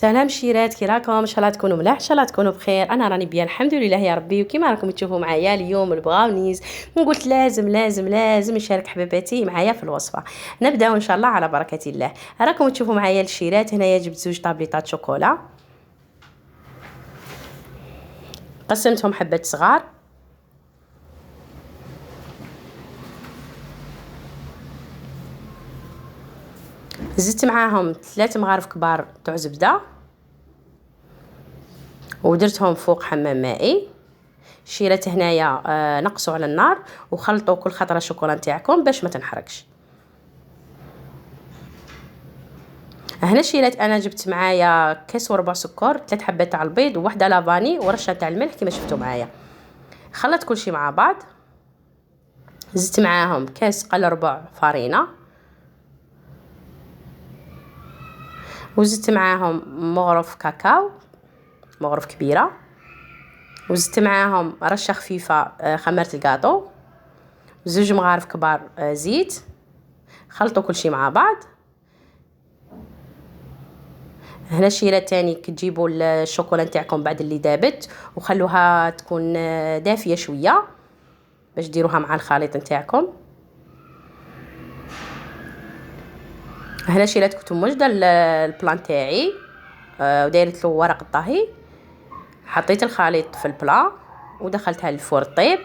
سلام شيرات، كي راكم؟ ان شاء الله تكونوا ملاح، ان شاء الله تكونوا بخير. انا راني بيا الحمد لله يا ربي. وكيما راكم تشوفوا معايا اليوم البراونيز، قلت لازم لازم لازم نشارك حبيباتي معايا في الوصفه. نبداو ان شاء الله على بركه الله. راكم تشوفوا معايا الشيرات، هنايا جبت زوج طابليطات شوكولا، قسمتهم حبات صغار، زدت معاهم 3 مغارف كبار تاع زبده، ودرتهم فوق حمام مائي. شيرات هنايا نقصوا على النار وخلطوا كل خطره شوكولا نتاعكم باش ما تنحرقش. هنا شيرات انا جبت معايا كاس وربع سكر، 3 حبات تاع البيض وواحده لافاني ورشه تاع الملح كما شفتوا معايا. خلطت كل شيء مع بعض، زدت معاهم كاس قل ربع فرينه، وزدت معاهم مغرف كاكاو، مغرف كبيره، وزدت معاهم رشه خفيفه خمرت الكاطو، زوج مغارف كبار زيت. خلطوا كل شيء مع بعض. هنا شيرات تاني كتجيبوا الشوكولا نتاعكم بعد اللي دابت وخلوها تكون دافيه شويه باش ديروها مع الخليط نتاعكم. هنا شيرات كنت موجده البلان تاعي ودايرت له ورق الطهي، حطيت الخليط في البلا ودخلتها للفور طيب،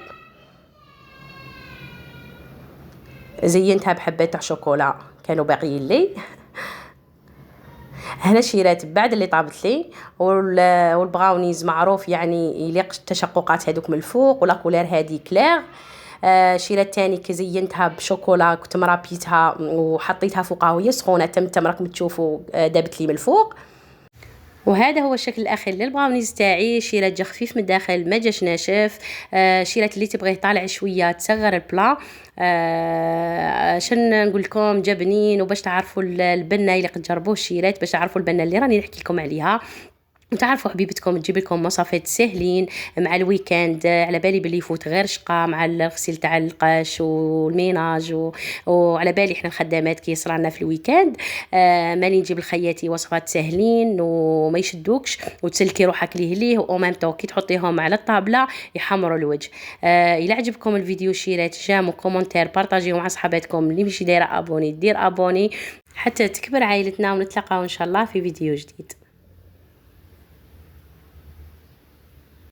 زينتها بحبات تاع شوكولا كانوا باقيين لي. هنا شيرات بعد اللي طابت لي والبراونيز معروف يعني يليق التشققات هذوك من الفوق ولا كولير هذه كلير. شيرات تاني كزينتها بشوكولا، كنت مرابيتها وحطيتها فوقها وهي سخونه تم راكم تشوفوا دابت لي من الفوق. وهذا هو الشكل الاخير للبراونيز تاعي. شيرات جا خفيف من الداخل ما جاش ناشف. شيرات اللي تبغيه طالع شويه تصغر البلا. شن نقول لكم جا بنين، وباش تعرفوا البنه اللي قد جربوه الشيرات، باش تعرفوا البنه اللي راني نحكي لكم عليها وتعرفوا حبيبتكم تجيب لكم وصفات سهلين مع الويكاند. على بالي بلي يفوت غير شقه مع الغسيل تاع القش والميناج وعلى بالي احنا الخدامات كي يصرالنا في الويكاند. ماني نجيب لخياتي وصفات سهلين وما يشدوكش وتسلكي روحك ليه او ميم طو كي تحطيهم على الطابله يحمروا الوجه. الى عجبكم الفيديو شيرات جام وكومنتير بارطاجيو مع صحاباتكم. اللي ماشي دايره ابوني دير ابوني حتى تكبر عائلتنا، ونتلاقاو ان شاء الله في فيديو جديد.